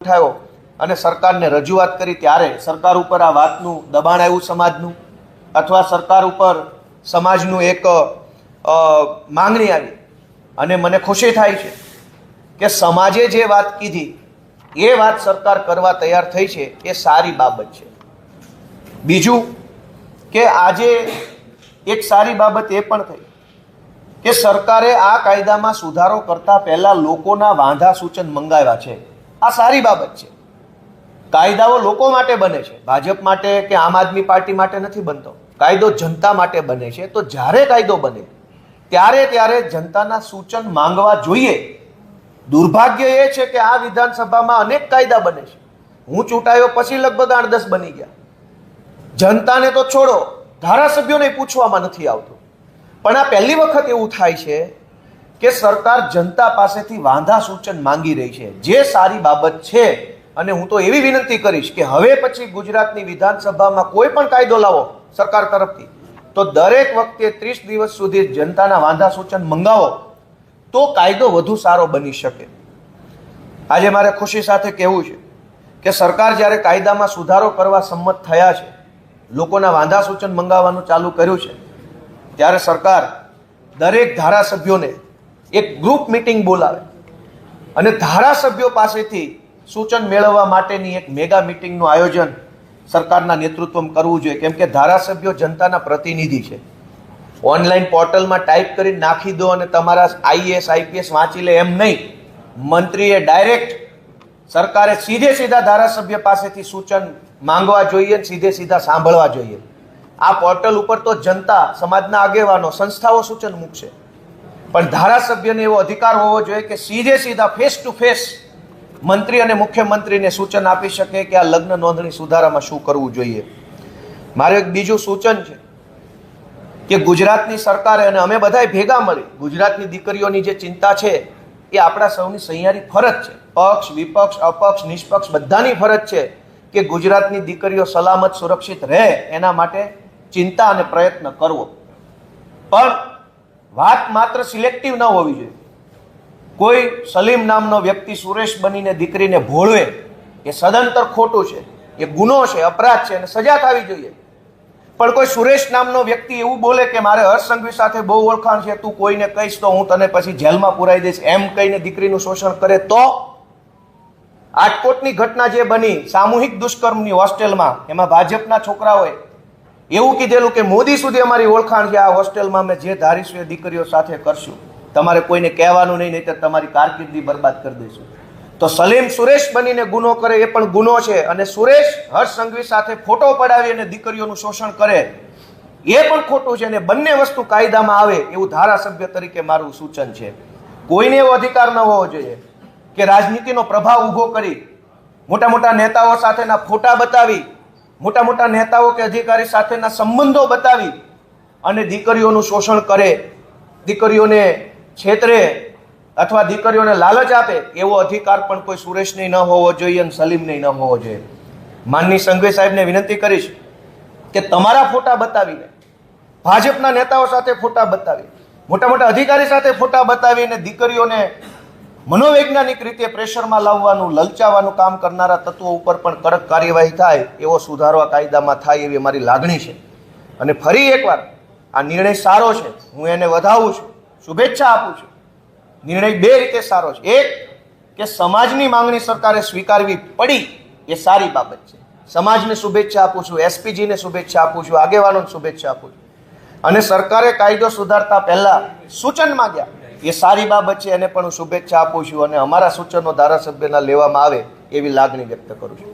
ઉઠાવ્યો અને સરકારને રજૂઆત કરી ત્યારે સરકાર ઉપર આ વાતનું દબાણ આવ્યું સમાજનું, અથવા સરકાર ઉપર સમાજનું એક માંગણી આવી, અને મને ખુશી થાય છે કે સમાજે જે વાત કીધી એ વાત સરકાર કરવા તૈયાર થઈ છે, એ સારી બાબત છે. બીજું કે આજે એક સારી બાબત એ પણ થઈ કે સરકારે આ કાયદામાં સુધારો કરતા પહેલા લોકોના વાંધા સૂચન મંગાવ્યા છે. આ સારી બાબત છે. કાયદાઓ લોકો માટે બને છે, ભાજપ માટે કે આમ આદમી પાર્ટી માટે નથી બનતો. કાયદો જનતા માટે બને છે. તો જ્યારે કાયદો બને ત્યારે જનતાના સૂચન માંગવા જોઈએ. દુર્ભાગ્ય એ છે કે આ વિધાનસભામાં અનેક કાયદા બને છે. હું ચૂંટાયો પછી લગભગ 8-10 બની ગયા. જનતાને તો છોડો, ધારાસભ્યોને પૂછવામાં નથી આવતું. પણ આ પહેલી વખત એવું થાય છે કે સરકાર જનતા પાસેથી વાંધા સૂચન માંગી રહી છે, જે સારી બાબત છે. અને હું તો એવી વિનંતી કરીશ કે હવે પછી ગુજરાતની વિધાનસભામાં કોઈ પણ કાયદો લાવો સરકાર તરફથી, તો દરેક વખતે 30 દિવસ સુધી જનતાના વાંધા સૂચન મંગાવો, તો કાયદો વધુ સારો બની શકે. આજે મારે ખુશી સાથે કહેવું છે કે સરકાર જ્યારે કાયદામાં સુધારો કરવા સંમત થયા છે, લોકોના વાંધા સૂચન મંગાવવાનું ચાલુ કર્યું છે, ત્યારે સરકાર દરેક ધારાસભ્યોને એક ગ્રુપ મિટિંગ બોલાવે અને ધારાસભ્યો પાસેથી સૂચન મેળવવા માટેની એક મેગા મિટિંગનું આયોજન સરકારના નેતૃત્વમાં કરવું જોઈએ. કેમ કે ધારાસભ્યો જનતાના પ્રતિનિધિ છે. ઓનલાઈન પોર્ટલમાં ટાઈપ કરીને નાખી દો અને તમારા IAS IPS વાંચી લે એમ નહીં. મંત્રીએ ડાયરેક્ટ, સરકારે સીધા ધારાસભ્ય પાસેથી સૂચન માંગવા જોઈએ, સીધા સાંભળવા જોઈએ. આ પોર્ટલ ઉપર તો જનતા, સમાજના આગેવાનો, સંસ્થાઓ સૂચન મૂકશે, પણ ધારાસભ્યને એવો અધિકાર હોવો જોઈએ કે સીધા ફેસ ટુ ફેસ મંત્રી અને મુખ્યમંત્રીને સૂચન આપી શકે કે આ લગ્ન નોંધણી સુધારામાં શું કરવું જોઈએ. મારે એક બીજું સૂચન છે કે ગુજરાતની સરકારે અને અમે બધાએ ભેગા મળી ગુજરાતની દીકરીઓની જે ચિંતા છે એ આપણા સૌની સહિયારી ફરજ છે. પક્ષ, વિપક્ષ, અપક્ષ, નિષ્પક્ષ બધાની ફરજ છે કે ગુજરાતની દીકરીઓ સલામત, સુરક્ષિત રહે એના માટે ચિંતા અને પ્રયત્ન કરવો. પણ વાત માત્ર સિલેક્ટિવ ન હોવી જોઈએ. કોઈ સલીમ નામનો વ્યક્તિ સુરેશ બનીને દીકરીને ભોળવે એ સદંતર ખોટું છે, એ ગુનો છે, અપરાધ છે અને સજા થવી જોઈએ. પણ કોઈ સુરેશ નામનો વ્યક્તિ એવું બોલે કે મારે હર્ષ સંઘવી સાથે બહુ ઓળખાણ છે, તું કોઈને કહીશ તો હું તને પછી જેલમાં પુરાઈ દઈશ, એમ કહીને દીકરીનું શોષણ કરે તો? રાજકોટની ઘટના જે બની સામૂહિક દુષ્કર્મની હોસ્ટેલમાં, એમાં ભાજપના છોકરાઓએ એવું કીધેલું કે મોદી સુધી અમારી ઓળખાણ છે, આ હોસ્ટેલમાં અમે જે ધારીશું એ દીકરીઓ સાથે કરશું, તમારે કોઈને કહેવાનું નહીં, નહીં તો તમારી કારકિર્દી બરબાદ કરી દઈશું. તો સલીમ સુરેશ બનીને ગુનો કરે એ પણ ગુનો છે, અને સુરેશ હર્ષ સંઘવી સાથે ફોટો પડાવી અને દીકરીઓનું શોષણ કરે એ પણ ખોટું છે. અને બંને વસ્તુ કાયદામાં આવે એવું ધારાસભ્ય તરીકે મારું સૂચન છે. કોઈને એવો અધિકાર ન હોવો જોઈએ કે રાજનીતિનો પ્રભાવ ઊભો કરી મોટા નેતાઓ સાથેના ફોટા બતાવી, મોટા નેતાઓ કે અધિકારી સાથેના સંબંધો બતાવી અને દીકરીઓનું શોષણ કરે, દીકરીઓને છેતરે અથવા દીકરીઓને લાલચ આપે, એવો અધિકાર પણ કોઈ સુરેશને ન હોવો જોઈએ અને સલીમને ન હોવો જોઈએ. માનની સંઘવી સાહેબને વિનંતી કરીશ કે તમારા ફોટા બતાવીને, ભાજપના નેતાઓ સાથે ફોટા બતાવી, મોટા અધિકારી સાથે ફોટા બતાવીને દીકરીઓને મનોવૈજ્ઞાનિક રીતે પ્રેશરમાં લાવવાનું, લલચાવવાનું કામ કરનારા તત્વો ઉપર પણ કડક કાર્યવાહી થાય, એવો સુધારો આ કાયદામાં થાય એવી અમારી લાગણી છે. અને ફરી એકવાર આ નિર્ણય સારો છે, હું એને વધાવું છું, શુભેચ્છા આપું છું. નિર્ણય બે રીતે સારો છે. એક કે સમાજની માંગણી સરકારે સ્વીકારવી પડી, એ સારી બાબત છે. સમાજને શુભેચ્છા આપું છું, SPGને શુભેચ્છા આપું છું, આગેવાનોને શુભેચ્છા આપું છું. અને સરકારે કાયદો સુધારતા પહેલા સૂચન માંગ્યા, એ સારી બાબત છે, એને પણ હું શુભેચ્છા આપું છું. અને અમારા સૂચનો ધારાસભ્યના લેવામાં આવે એવી લાગણી વ્યક્ત કરું છું.